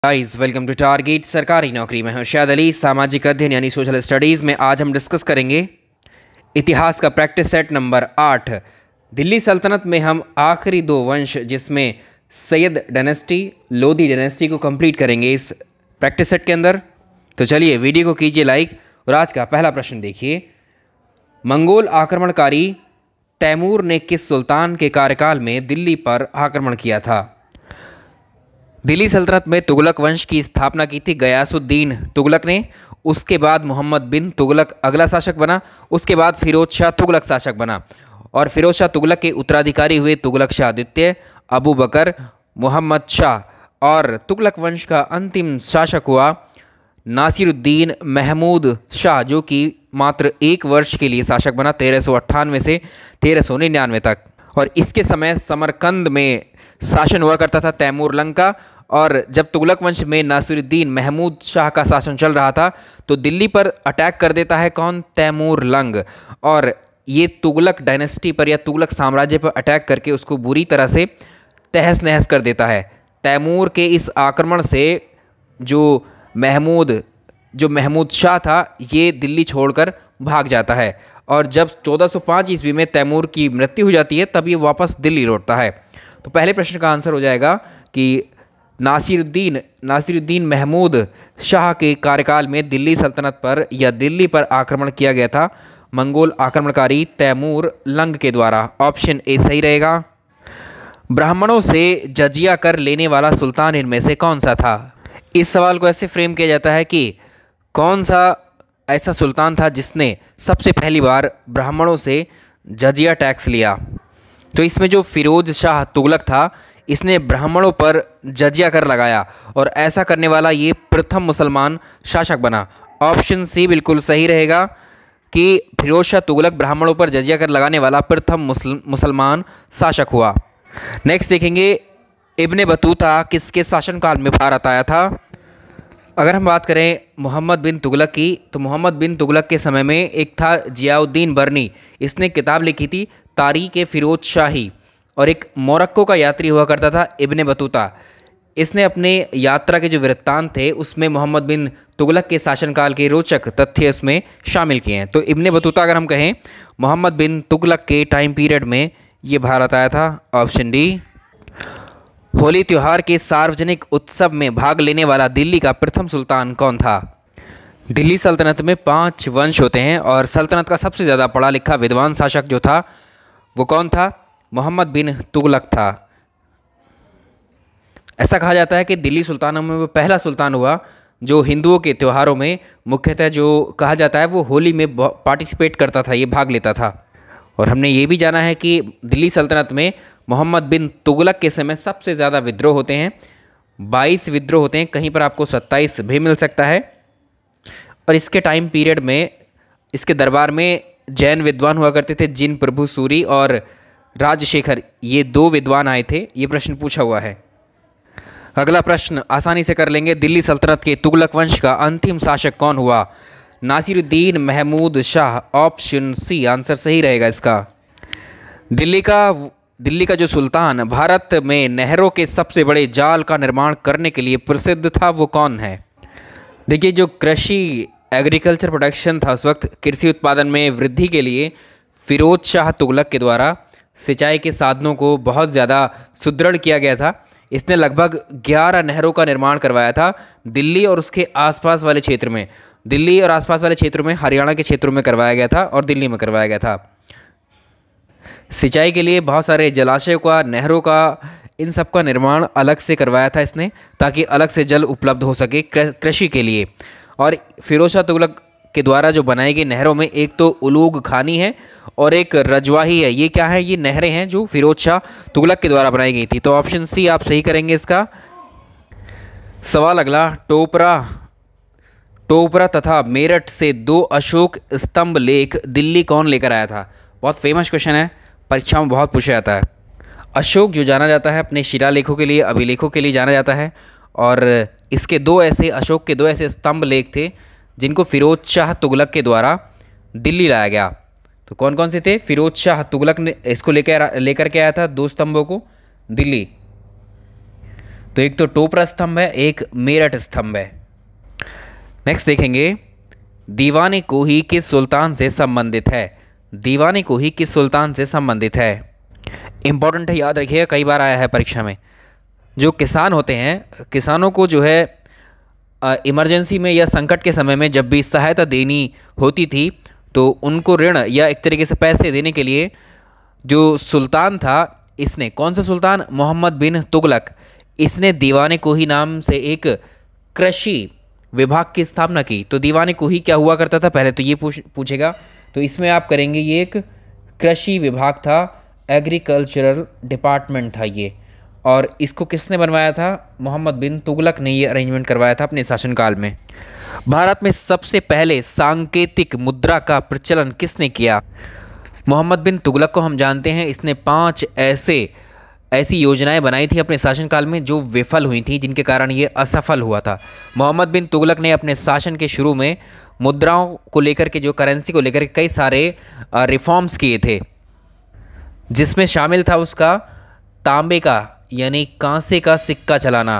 Guys welcome to target सरकारी नौकरी में हूं शायद अली। सामाजिक अध्ययन यानी सोशल स्टडीज़ में आज हम डिस्कस करेंगे इतिहास का प्रैक्टिस सेट नंबर 8। दिल्ली सल्तनत में हम आखिरी दो वंश जिसमें सैयद डायनेस्टी, लोधी डायनेस्टी को कंप्लीट करेंगे इस प्रैक्टिस सेट के अंदर। तो चलिए वीडियो को कीजिए लाइक और आज का पहला प्रश्न देखिए। मंगोल आक्रमणकारी तैमूर ने किस सुल्तान के कार्यकाल में दिल्ली पर आक्रमण किया था? दिल्ली सल्तनत में तुगलक वंश की स्थापना की थी गयासुद्दीन तुगलक ने। उसके बाद मोहम्मद बिन तुगलक अगला शासक बना। उसके बाद फिरोज शाह तुगलक शासक बना और फिरोज शाह तुगलक के उत्तराधिकारी हुए तुगलक शाह द्वितीय, अबू बकर, मोहम्मद शाह। और तुगलक वंश का अंतिम शासक हुआ नासिरुद्दीन महमूद शाह, जो कि मात्र एक वर्ष के लिए शासक बना 1398 से 1399 तक। और इसके समय समरकंद में शासन हुआ करता था तैमूर लंग का। और जब तुगलक वंश में नासिरुद्दीन महमूद शाह का शासन चल रहा था तो दिल्ली पर अटैक कर देता है कौन? तैमूर लंग। और ये तुगलक डायनेस्टी पर या तुगलक साम्राज्य पर अटैक करके उसको बुरी तरह से तहस नहस कर देता है। तैमूर के इस आक्रमण से जो महमूद शाह था ये दिल्ली छोड़कर भाग जाता है। और जब 1405 ईस्वी में तैमूर की मृत्यु हो जाती है तब ये वापस दिल्ली लौटता है। तो पहले प्रश्न का आंसर हो जाएगा कि नासिरुद्दीन महमूद शाह के कार्यकाल में दिल्ली सल्तनत पर या दिल्ली पर आक्रमण किया गया था मंगोल आक्रमणकारी तैमूर लंग के द्वारा। ऑप्शन ए सही रहेगा। ब्राह्मणों से जजिया कर लेने वाला सुल्तान इनमें से कौन सा था? इस सवाल को ऐसे फ्रेम किया जाता है कि कौन सा ऐसा सुल्तान था जिसने सबसे पहली बार ब्राह्मणों से जजिया टैक्स लिया? तो इसमें जो फिरोज शाह तुगलक था इसने ब्राह्मणों पर जजिया कर लगाया और ऐसा करने वाला ये प्रथम मुसलमान शासक बना। ऑप्शन सी बिल्कुल सही रहेगा कि फिरोज शाह तुगलक ब्राह्मणों पर जजिया कर लगाने वाला प्रथम मुसलमान शासक हुआ। नेक्स्ट देखेंगे इब्ने बतूता किसके शासनकाल में भारत आया था? अगर हम बात करें मोहम्मद बिन तुगलक की तो मोहम्मद बिन तुगलक के समय में एक था जियाउद्दीन बर्नी। इसने किताब लिखी थी तारीख फिरोज शाही। और एक मोरक्को का यात्री हुआ करता था इब्ने बतूता। इसने अपने यात्रा के जो वृत्तांत थे उसमें मोहम्मद बिन तुगलक के शासनकाल के रोचक तथ्य उसमें शामिल किए हैं। तो इब्ने बतूता अगर हम कहें मोहम्मद बिन तुगलक के टाइम पीरियड में ये भारत आया था। Option D. होली त्यौहार के सार्वजनिक उत्सव में भाग लेने वाला दिल्ली का प्रथम सुल्तान कौन था? दिल्ली सल्तनत में 5 वंश होते हैं और सल्तनत का सबसे ज़्यादा पढ़ा लिखा विद्वान शासक जो था वो कौन था? मोहम्मद बिन तुगलक था। ऐसा कहा जाता है कि दिल्ली सुल्तानों में वो पहला सुल्तान हुआ जो हिंदुओं के त्योहारों में मुख्यतः जो कहा जाता है वो होली में पार्टिसिपेट करता था, ये भाग लेता था। और हमने ये भी जाना है कि दिल्ली सल्तनत में मोहम्मद बिन तुगलक के समय सबसे ज़्यादा विद्रोह होते हैं, 22 विद्रोह होते हैं, कहीं पर आपको 27 भी मिल सकता है। और इसके टाइम पीरियड में इसके दरबार में जैन विद्वान हुआ करते थे, जिन प्रभु सूरी और राजशेखर, ये 2 विद्वान आए थे। ये प्रश्न पूछा हुआ है। अगला प्रश्न आसानी से कर लेंगे। दिल्ली सल्तनत के तुगलक वंश का अंतिम शासक कौन हुआ? Nasiruddin Mahmud Shah. Option C answer सही रहेगा इसका। दिल्ली का जो सुल्तान भारत में नहरों के सबसे बड़े जाल का निर्माण करने के लिए प्रसिद्ध था वो कौन है? देखिए जो कृषि एग्रीकल्चर प्रोडक्शन था उस वक्त कृषि उत्पादन में वृद्धि के लिए फिरोज शाह तुगलक के द्वारा सिंचाई के साधनों को बहुत ज़्यादा सुदृढ़ किया गया था। इसने लगभग 11 नहरों का निर्माण करवाया था दिल्ली और उसके आसपास वाले क्षेत्र में। दिल्ली और आसपास वाले क्षेत्रों में, हरियाणा के क्षेत्रों में करवाया गया था और दिल्ली में करवाया गया था। सिंचाई के लिए बहुत सारे जलाशयों का, नहरों का, इन सब का निर्माण अलग से करवाया था इसने ताकि अलग से जल उपलब्ध हो सके कृषि के लिए। और फिरोज शाह तुगलक के द्वारा जो बनाई गई नहरों में एक तो उलूग खानी है और एक रजवाही है। ये क्या है? ये नहरें हैं जो फिरोज शाह तुगलक के द्वारा बनाई गई थी। तो ऑप्शन सी आप सही करेंगे इसका। सवाल अगला, टोपरा तथा मेरठ से 2 अशोक स्तंभ लेख दिल्ली कौन लेकर आया था? बहुत फेमस क्वेश्चन है, परीक्षा में बहुत पूछा जाता है। अशोक जो जाना जाता है अपने शिलालेखों के लिए, अभिलेखों के लिए जाना जाता है। और इसके अशोक के 2 ऐसे स्तंभ लेख थे जिनको फिरोज शाह तुगलक के द्वारा दिल्ली लाया गया। तो कौन कौन से थे? फिरोज शाह तुगलक ने इसको लेकर के आया था 2 स्तंभों को दिल्ली। तो एक तो टोपरा स्तंभ है, एक मेरठ स्तंभ है। नेक्स्ट देखेंगे, दीवाने कोही किस सुल्तान से संबंधित है? दीवाने कोही किस सुल्तान से संबंधित है? इंपॉर्टेंट है, याद रखिएगा, कई बार आया है परीक्षा में। जो किसान होते हैं, किसानों को जो है इमरजेंसी में या संकट के समय में जब भी सहायता देनी होती थी तो उनको ऋण या एक तरीके से पैसे देने के लिए जो सुल्तान था, इसने, कौन सा सुल्तान? मोहम्मद बिन तुगलक, इसने दीवाने कोही नाम से एक कृषि विभाग की स्थापना की। तो दीवाने कोही क्या हुआ करता था, पहले तो ये पूछेगा, तो इसमें आप करेंगे ये एक कृषि विभाग था, एग्रीकल्चरल डिपार्टमेंट था ये। और इसको किसने बनवाया था? मोहम्मद बिन तुगलक ने ये अरेंजमेंट करवाया था अपने शासनकाल में। भारत में सबसे पहले सांकेतिक मुद्रा का प्रचलन किसने किया? मोहम्मद बिन तुगलक को हम जानते हैं, इसने 5 ऐसी योजनाएं बनाई थी अपने शासनकाल में जो विफल हुई थी, जिनके कारण ये असफल हुआ था। मोहम्मद बिन तुगलक ने अपने शासन के शुरू में मुद्राओं को लेकर के, जो करेंसी को लेकर के कई सारे रिफॉर्म्स किए थे, जिसमें शामिल था उसका तांबे का यानी कांसे का सिक्का चलाना।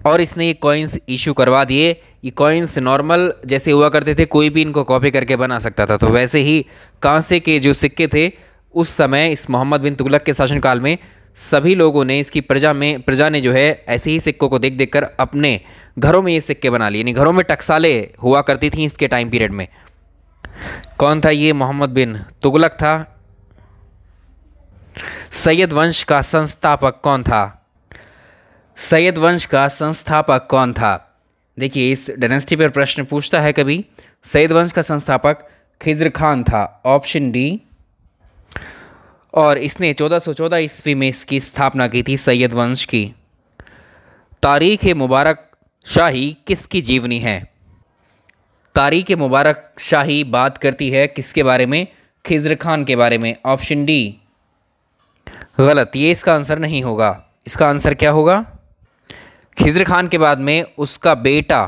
और इसने ये कॉइन्स इशू करवा दिए। ये कॉइन्स नॉर्मल जैसे हुआ करते थे, कोई भी इनको कॉपी करके बना सकता था, तो वैसे ही कांसे के जो सिक्के थे उस समय इस मोहम्मद बिन तुगलक के शासनकाल में सभी लोगों ने, इसकी प्रजा ने जो है ऐसे ही सिक्कों को देख देख कर अपने घरों में ये सिक्के बना लिए, यानी घरों में टकसालें हुआ करती थी इसके टाइम पीरियड में। कौन था ये? मोहम्मद बिन तुगलक था। सैयद वंश का संस्थापक कौन था? सैयद वंश का संस्थापक कौन था? देखिए, इस डायनेस्टी पर प्रश्न पूछता है कभी। सैयद वंश का संस्थापक खिज्र खान था, ऑप्शन डी। और इसने 1414 ईस्वी में इसकी स्थापना की थी, सैयद वंश की। तारीख मुबारक शाही किसकी जीवनी है? तारीख मुबारक शाही बात करती है किसके बारे में? खिज्र खान के बारे में, ऑप्शन डी। गलत, ये इसका आंसर नहीं होगा। इसका आंसर क्या होगा? खिज्र खान के बाद में उसका बेटा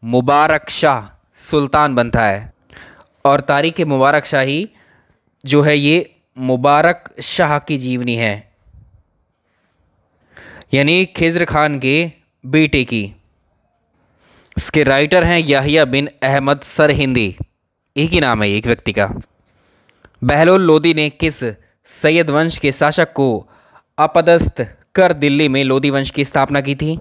मुबारक शाह सुल्तान बनता है। और तारीख मुबारक शाही जो है ये मुबारक शाह की जीवनी है, यानी खिज्र खान के बेटे की। इसके राइटर हैं याहिया बिन अहमद सरहिंदी, एक ही नाम है एक व्यक्ति का। बहलोल लोदी ने किस सैयद वंश के शासक को अपदस्थ कर दिल्ली में लोदी वंश की स्थापना की थी?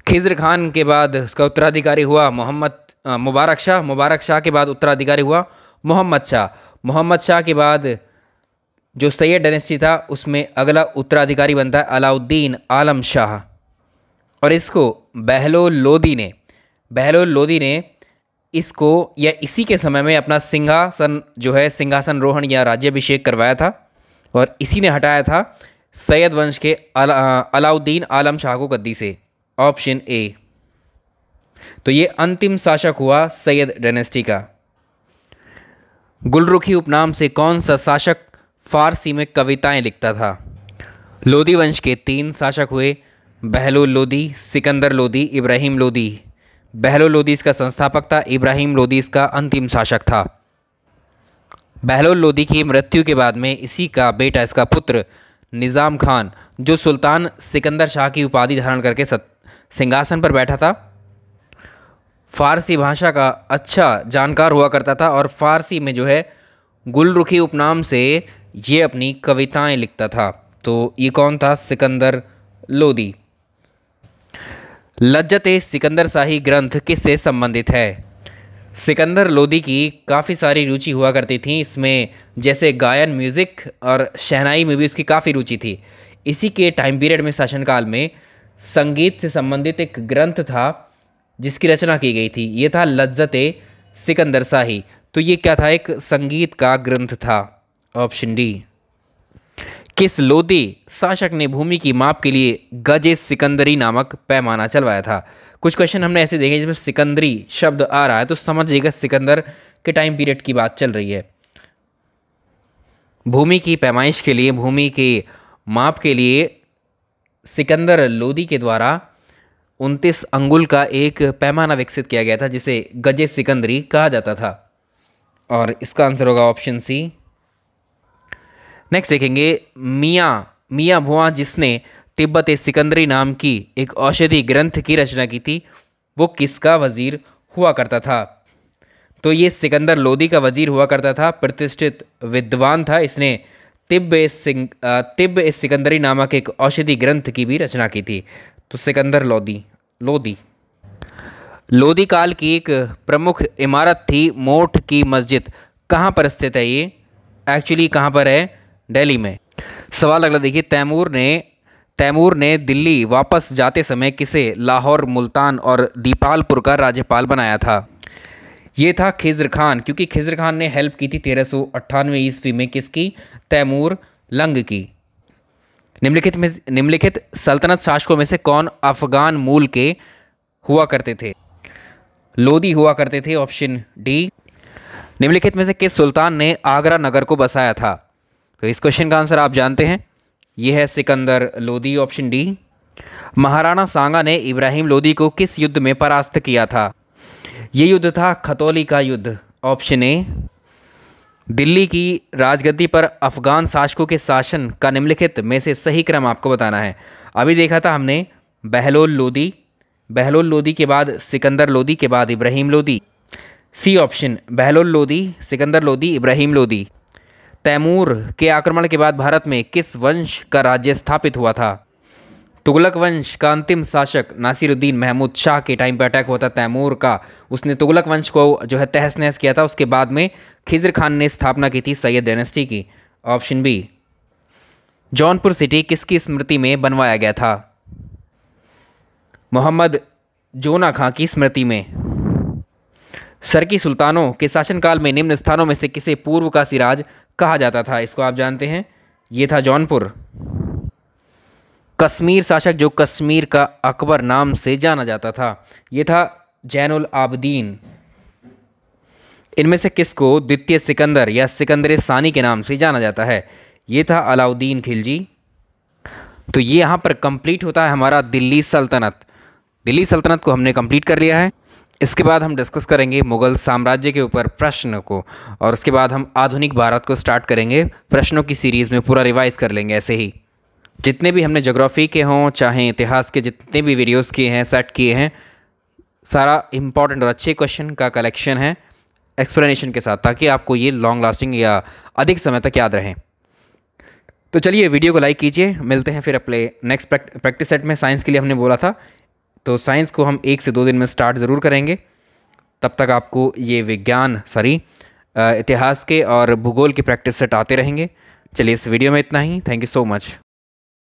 खिज्र खान के बाद उसका उत्तराधिकारी हुआ मुबारक शाह। मुबारक शाह के बाद उत्तराधिकारी हुआ मोहम्मद शाह। मोहम्मद शाह के बाद जो सैयद डायनेस्टी था उसमें अगला उत्तराधिकारी बनता है अलाउद्दीन आलम शाह। और इसको बहलोल लोदी ने इसको या इसी के समय में अपना सिंहासन रोहण या राज्याभिषेक करवाया था, और इसी ने हटाया था सैयद वंश के अलाउद्दीन आलम शाह को गद्दी से, ऑप्शन ए। तो ये अंतिम शासक हुआ सैयद डायनेस्टी का। गुलरुखी उपनाम से कौन सा शासक फारसी में कविताएं लिखता था? लोदी वंश के 3 शासक हुए, बहलोल लोदी, सिकंदर लोदी, इब्राहिम लोदी। बहलोल लोदी इसका संस्थापक था, इब्राहिम लोदी इसका अंतिम शासक था। बहलोल लोदी की मृत्यु के बाद में इसी का बेटा, इसका पुत्र निज़ाम खान, जो सुल्तान सिकंदर शाह की उपाधि धारण करके सिंहासन पर बैठा था, फारसी भाषा का अच्छा जानकार हुआ करता था, और फारसी में जो है गुलरुखी उपनाम से ये अपनी कविताएं लिखता था। तो ये कौन था? सिकंदर लोदी। लज्जते सिकंदर शाही ग्रंथ किससे संबंधित है? सिकंदर लोदी की काफ़ी सारी रुचि हुआ करती थी, इसमें जैसे गायन, म्यूज़िक और शहनाई में भी उसकी काफ़ी रुचि थी। इसी के टाइम पीरियड में, शासनकाल में, संगीत से संबंधित एक ग्रंथ था जिसकी रचना की गई थी, ये था लज्जते सिकंदर शाही। तो ये क्या था? एक संगीत का ग्रंथ था, ऑप्शन डी। किस लोदी शासक ने भूमि की माप के लिए गजे सिकंदरी नामक पैमाना चलवाया था? कुछ क्वेश्चन हमने ऐसे देखे जिसमें सिकंदरी शब्द आ रहा है, तो समझिएगा सिकंदर के टाइम पीरियड की बात चल रही है। भूमि की पैमाइश के लिए, भूमि के माप के लिए सिकंदर लोदी के द्वारा 29 अंगुल का एक पैमाना विकसित किया गया था, जिसे गजे सिकंदरी कहा जाता था। और इसका आंसर होगा ऑप्शन सी। नेक्स्ट देखेंगे, मियाँ भुआ जिसने तिब्बत सिकंदरी नाम की एक औषधि ग्रंथ की रचना की थी, वो किसका वजीर हुआ करता था? तो ये सिकंदर लोदी का वजीर हुआ करता था, प्रतिष्ठित विद्वान था। इसने तिब्ब सिकंदरी नामक एक औषधि ग्रंथ की भी रचना की थी। तो सिकंदर लोदी लोदी लोदी काल की एक प्रमुख इमारत थी मोठ की मस्जिद। कहाँ पर स्थित है ये? एक्चुअली कहाँ पर है? दिल्ली में। सवाल अगला देखिए, तैमूर ने दिल्ली वापस जाते समय किसे लाहौर, मुल्तान और दीपालपुर का राज्यपाल बनाया था? ये था खिज़्र खान, क्योंकि खिज़्र खान ने हेल्प की थी 1398 ईस्वी में किसकी? तैमूर लंग की। निम्नलिखित सल्तनत शासकों में से कौन अफगान मूल के हुआ करते थे? लोदी हुआ करते थे, ऑप्शन डी। निम्नलिखित में से किस सुल्तान ने आगरा नगर को बसाया था? तो इस क्वेश्चन का आंसर आप जानते हैं, यह है सिकंदर लोदी, ऑप्शन डी। महाराणा सांगा ने इब्राहिम लोदी को किस युद्ध में परास्त किया था? ये युद्ध था खतौली का युद्ध, ऑप्शन ए। दिल्ली की राजगद्दी पर अफगान शासकों के शासन का निम्नलिखित में से सही क्रम आपको बताना है। अभी देखा था हमने बहलोल लोदी के बाद सिकंदर लोदी के बाद इब्राहिम लोदी। C option, Bahlol Lodi, Sikandar Lodi, Ibrahim Lodi. तैमूर के आक्रमण के बाद भारत में किस वंश का राज्य स्थापित हुआ था? तुगलक वंश का अंतिम शासक नासिरुद्दीन महमूद शाह के टाइम पर अटैक हुआ था तैमूर का। उसने तुगलक वंश को जो है तहस नहस किया था। उसके बाद में खिज़्र खान ने स्थापना की थी सैयद डायनेस्टी की, ऑप्शन बी। जौनपुर सिटी किसकी स्मृति में बनवाया गया था? मोहम्मद जोना खां की स्मृति में। सरकी सुल्तानों के शासनकाल में निम्न स्थानों में से किसे पूर्व का सिराज कहा जाता था? इसको आप जानते हैं, ये था जौनपुर। कश्मीर शासक जो कश्मीर का अकबर नाम से जाना जाता था, ये था जैनुल आबदीन। इनमें से किसको द्वितीय सिकंदर या सिकंदर सानी के नाम से जाना जाता है? ये था अलाउद्दीन खिलजी। तो ये यहाँ पर कंप्लीट होता है हमारा दिल्ली सल्तनत। दिल्ली सल्तनत को हमने कंप्लीट कर लिया है। इसके बाद हम डिस्कस करेंगे मुग़ल साम्राज्य के ऊपर प्रश्न को, और उसके बाद हम आधुनिक भारत को स्टार्ट करेंगे। प्रश्नों की सीरीज़ में पूरा रिवाइज कर लेंगे। ऐसे ही जितने भी हमने ज्योग्राफी के हों चाहे इतिहास के जितने भी वीडियोस किए हैं, सेट किए हैं, सारा इंपॉर्टेंट और अच्छे क्वेश्चन का कलेक्शन है एक्सप्लेनेशन के साथ, ताकि आपको ये लॉन्ग लास्टिंग या अधिक समय तक याद रहें। तो चलिए वीडियो को लाइक कीजिए। मिलते हैं फिर अपने नेक्स्ट प्रैक्टिस सेट में। साइंस के लिए हमने बोला था, तो साइंस को हम 1 से 2 दिन में स्टार्ट ज़रूर करेंगे। तब तक आपको ये इतिहास के और भूगोल के प्रैक्टिस सेट आते रहेंगे। चलिए इस वीडियो में इतना ही। Thank you so much.